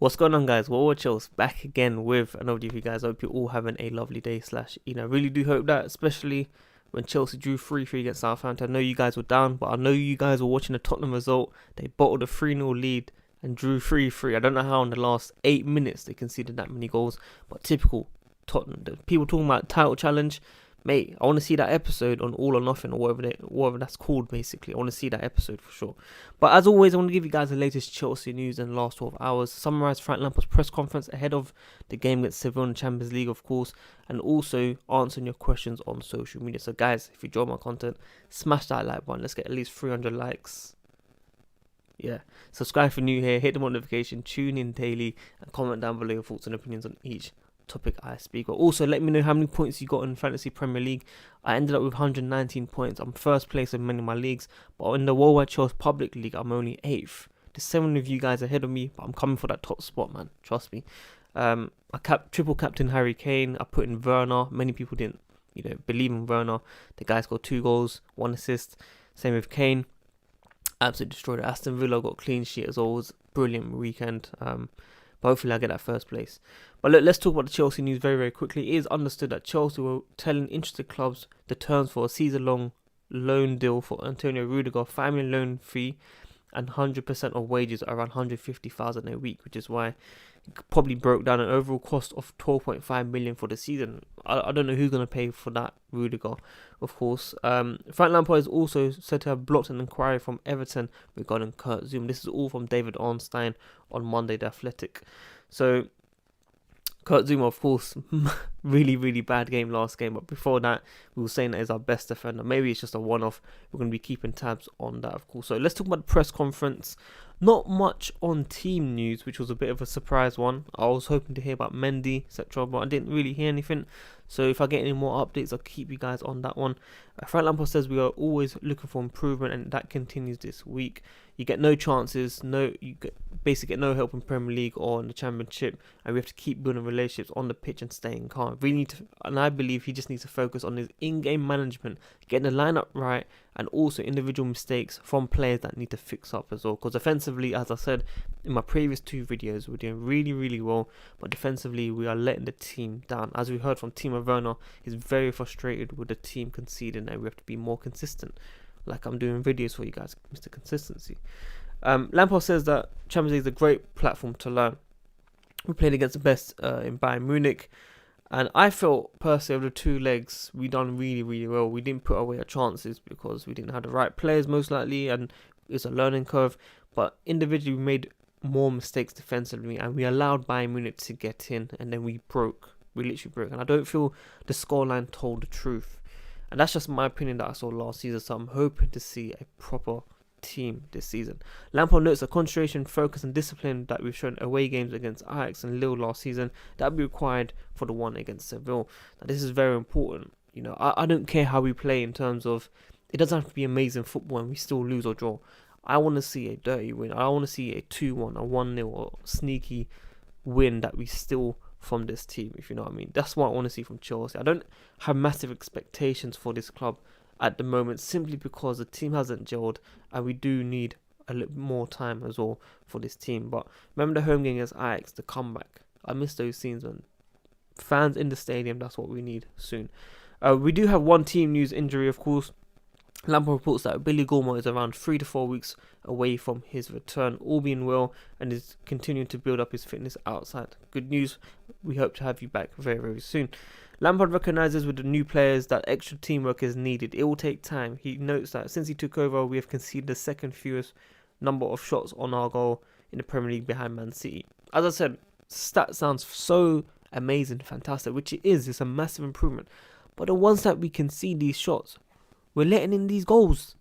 What's going on, guys? Well, Chelsea back again with another video for you guys. I hope you're all having a lovely day I really do hope that, especially when Chelsea drew 3-3 against Southampton. I know you guys were down, but I know you guys were watching the Tottenham result. They bottled a 3-0 lead and drew 3-3. I don't know how in the last 8 minutes they conceded that many goals, but typical Tottenham. The people talking about title challenge, mate, I want to see that episode on All or Nothing, or whatever that's called, basically. I want to see that episode for sure. But as always, I want to give you guys the latest Chelsea news in the last 12 hours. Summarise Frank Lampard's press conference ahead of the game against Sevilla in the Champions League, of course. And also answering your questions on social media. So guys, if you enjoy my content, smash that like button. Let's get at least 300 likes. Yeah, subscribe if you're new here, hit the notification, tune in daily, and comment down below your thoughts and opinions on each topic I speak. But also let me know how many points you got in Fantasy Premier League. I ended up with 119 points. I'm first place in many of my leagues, but in the Worldwide Chelsea Public League, I'm only 8th. There's 7 of you guys ahead of me, but I'm coming for that top spot, man. Trust me. I triple captain Harry Kane. I put in Werner. Many people didn't, believe in Werner. The guy scored 2 goals, 1 assist. Same with Kane. Absolutely destroyed it. Aston Villa got clean sheet as always. Brilliant weekend. But hopefully I get that first place. But look, let's talk about the Chelsea news very, very quickly. It is understood that Chelsea were telling interested clubs the terms for a season-long loan deal for Antonio Rudiger, 5 million loan fee, and 100% of wages around 150,000 a week, which is why it probably broke down an overall cost of 12.5 million for the season. I don't know who's going to pay for that, Rudiger, of course. Frank Lampard is also said to have blocked an inquiry from Everton regarding Kurt Zouma. This is all from David Ornstein on Monday, The Athletic. So Kurt Zouma, of course, really, really bad game last game. But before that, we were saying that is our best defender. Maybe it's just a one-off. We're going to be keeping tabs on that, of course. So let's talk about the press conference. Not much on team news, which was a bit of a surprise one. I was hoping to hear about Mendy, etc., but I didn't really hear anything. So if I get any more updates, I'll keep you guys on that one. Frank Lampard says we are always looking for improvement, and that continues this week. You get no chances, basically get no help in Premier League or in the Championship, and we have to keep building relationships on the pitch and staying calm. We need to, and I believe he just needs to focus on his in-game management, getting the lineup right, and also individual mistakes from players that need to fix up as well. Because offensively, as I said in my previous 2 videos, we're doing really, really well, but defensively we are letting the team down. As we heard from Timo Werner, he's very frustrated with the team conceding, and we have to be more consistent. Like I'm doing videos for you guys, Mr. Consistency. Lampard says that Champions League is a great platform to learn. We played against the best in Bayern Munich, and I felt personally over the 2 legs we done really, really well. We didn't put away our chances because we didn't have the right players most likely, and it's a learning curve. But individually we made more mistakes defensively, and we allowed Bayern Munich to get in, and then we broke. We literally broke, and I don't feel the scoreline told the truth. And that's just my opinion that I saw last season, so I'm hoping to see a proper team this season. Lampard notes the concentration, focus and discipline that we've shown away games against Ajax and Lille last season, that will be required for the one against Sevilla. Now this is very important. I don't care how we play in terms of, it doesn't have to be amazing football and we still lose or draw. I want to see a dirty win. I want to see a 2-1, a 1-0 or sneaky win that we still from this team, if you know what I mean. That's what I want to see from Chelsea. I don't have massive expectations for this club at the moment, simply because the team hasn't gelled and we do need a little more time as well for this team. But remember the home game against Ajax, the comeback. I miss those scenes, man. Fans in the stadium, that's what we need soon. We do have one team news injury, of course. Lampard reports that Billy Gilmour is around 3 to 4 weeks away from his return, all being well, and is continuing to build up his fitness outside. Good news, we hope to have you back very, very soon. Lampard recognises with the new players that extra teamwork is needed. It will take time. He notes that since he took over, we have conceded the second fewest number of shots on our goal in the Premier League behind Man City. As I said, stat sounds so amazing, fantastic, which it is. It's a massive improvement. But the ones that we concede these shots, we're letting in these goals.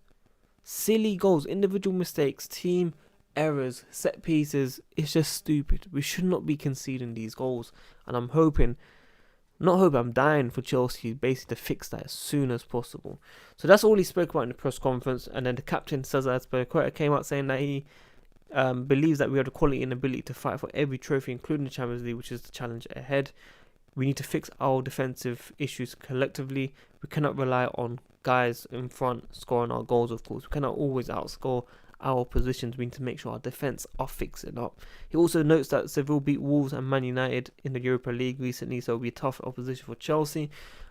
Silly goals, individual mistakes, team errors, set pieces. It's just stupid. We should not be conceding these goals. And I'm dying for Chelsea basically to fix that as soon as possible. So that's all he spoke about in the press conference. And then the captain says that Azpilicueta came out saying that he believes that we have the quality and ability to fight for every trophy, including the Champions League, which is the challenge ahead. We need to fix our defensive issues collectively. We cannot rely on guys in front scoring our goals, of course. We cannot always outscore our positions. We need to make sure our defence are fixing up. He also notes that Sevilla beat Wolves and Man United in the Europa League recently, so it'll be a tough opposition for Chelsea.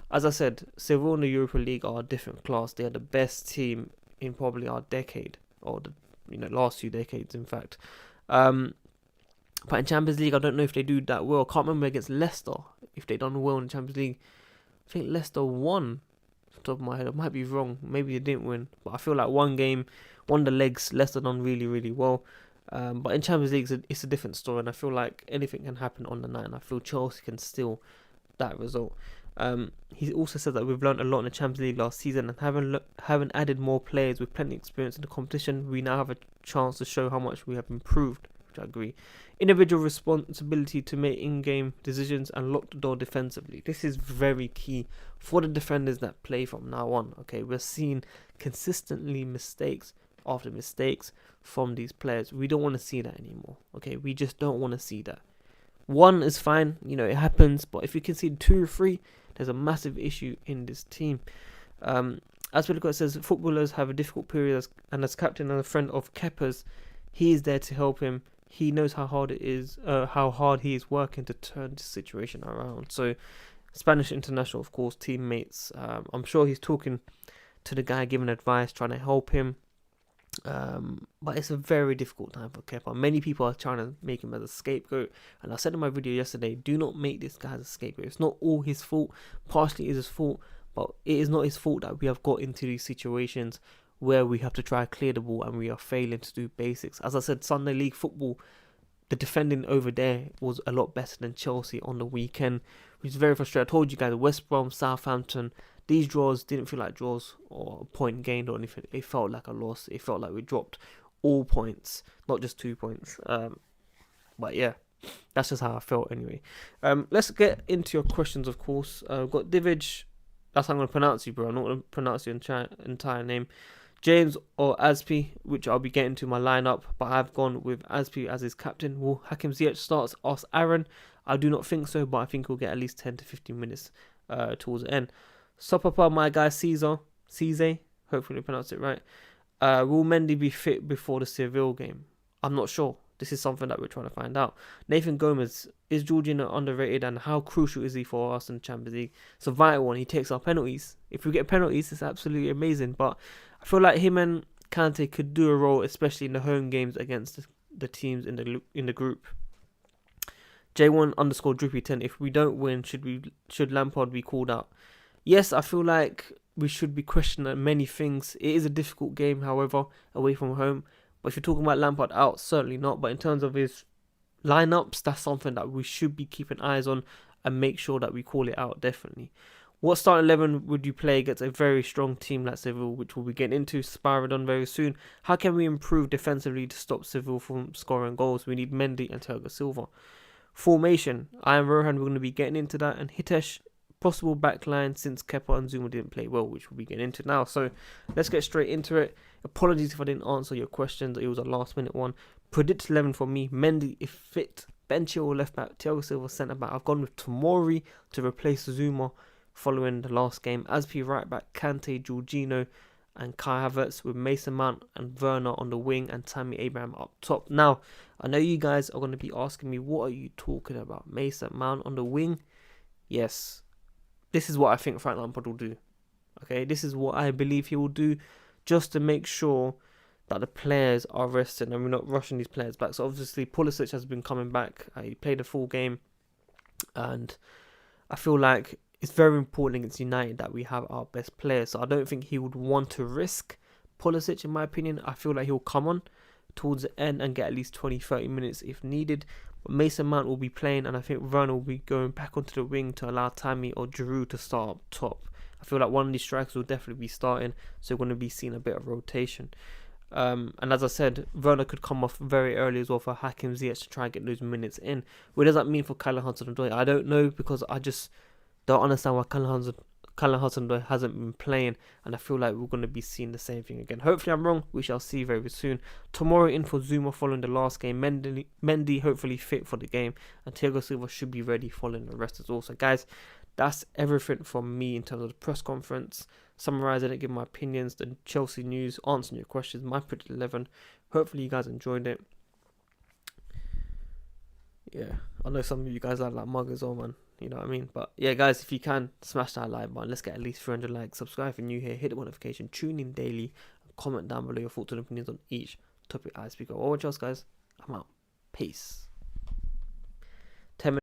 As I said, Sevilla in the Europa League are a different class. They are the best team in probably our decade, or the last few decades, in fact. But in Champions League, I don't know if they do that well. I can't remember against Leicester if they done well in the Champions League. I think Leicester won. Off the top of my head, I might be wrong. Maybe they didn't win, but I feel like one of the legs, Leicester done really, really well. But in Champions League, it's a different story, and I feel like anything can happen on the night, and I feel Chelsea can steal that result. He also said that we've learned a lot in the Champions League last season, and having added more players with plenty of experience in the competition, we now have a chance to show how much we have improved, which I agree. Individual responsibility to make in-game decisions and lock the door defensively. This is very key for the defenders that play from now on. Okay, we're seeing consistently mistakes after mistakes from these players. We don't want to see that anymore. Okay, we just don't want to see that. One is fine, it happens, but if you concede 2 or 3, there's a massive issue in this team. As Willicott says, footballers have a difficult period, and as captain and a friend of Kepa's, he is there to help him. He knows how hard it is, how hard he is working to turn this situation around. So, Spanish international, of course, teammates. I'm sure he's talking to the guy, giving advice, trying to help him. But it's a very difficult time for Kepa. Many people are trying to make him as a scapegoat, and I said in my video yesterday, do not make this guy as a scapegoat. It's not all his fault. Partially it is his fault, but it is not his fault that we have got into these situations where we have to try to clear the ball and we are failing to do basics. As I said, Sunday League football, the defending over there was a lot better than Chelsea on the weekend, which is very frustrating. I told you guys, West Brom, Southampton, these draws didn't feel like draws or a point gained or anything. It felt like a loss. It felt like we dropped all points, not just 2 points. But yeah, that's just how I felt anyway. Let's get into your questions, of course. We've got Divij. That's how I'm going to pronounce you, bro. I'm not going to pronounce your entire name. James or Aspi, which I'll be getting to my lineup, but I've gone with Aspi as his captain. Will Hakim Ziyech starts? Asks Aaron. I do not think so, but I think he'll get at least 10 to 15 minutes towards the end. Sopapa, my guy Ceze, hopefully I pronounced it right. Will Mendy be fit before the Seville game? I'm not sure. This is something that we're trying to find out. Nathan Gomez, is Jorginho underrated, and how crucial is he for us in the Champions League? It's a vital one. He takes our penalties. If we get penalties, it's absolutely amazing, but I feel like him and Kante could do a role, especially in the home games against the teams in the group. J1_Drippy10. If we don't win, should Lampard be called out? Yes, I feel like we should be questioning many things. It is a difficult game, however, away from home. But if you're talking about Lampard out, certainly not. But in terms of his lineups, that's something that we should be keeping eyes on and make sure that we call it out, definitely. What starting 11 would you play against a very strong team like Seville, which we'll be getting into, spiraled on very soon? How can we improve defensively to stop Seville from scoring goals? We need Mendy and Thiago Silva. Formation, I am Rohan, we're going to be getting into that. And Hitesh, possible backline since Kepa and Zouma didn't play well, which we'll be getting into now. So let's get straight into it. Apologies if I didn't answer your questions. It was a last minute one. Predict 11 for me. Mendy, if fit. Ben Chilwell left back. Thiago Silva centre back. I've gone with Tomori to replace Zouma following the last game. Aspi right back. Kante, Jorginho and Kai Havertz with Mason Mount and Werner on the wing and Tammy Abraham up top. Now, I know you guys are going to be asking me, what are you talking about? Mason Mount on the wing? Yes. This is what I think Frank Lampard will do. Okay, this is what I believe he will do, just to make sure that the players are rested and we're not rushing these players back. So obviously Pulisic has been coming back. He played a full game, and I feel like it's very important against United that we have our best players. So I don't think he would want to risk Pulisic, in my opinion. I feel like he'll come on towards the end and get at least 20-30 minutes if needed. But Mason Mount will be playing, and I think Werner will be going back onto the wing to allow Tammy or Giroud to start up top. I feel like one of these strikers will definitely be starting, so we're going to be seeing a bit of rotation. And as I said, Werner could come off very early as well for Hakim Ziyech to try and get those minutes in. What does that mean for Callum Hudson-Odoi? I don't know, because I just don't understand why Callum Hudson-Odoi hasn't been playing, and I feel like we're going to be seeing the same thing again. Hopefully I'm wrong. We shall see very soon. Tomorrow in for Zouma following the last game. Mendy hopefully fit for the game, and Thiago Silva should be ready following the rest as well. So guys, that's everything from me in terms of the press conference. summarising it, giving my opinions, the Chelsea news, answering your questions, my predicted 11. Hopefully you guys enjoyed it. Yeah, I know some of you guys like mug as well, man. You know what I mean? But yeah, guys, if you can, smash that like button. Let's get at least 300 likes. Subscribe if you're new here. Hit the notification. Tune in daily. Comment down below your thoughts and opinions on each topic I speak of. Well, watch us, guys. I'm out. Peace.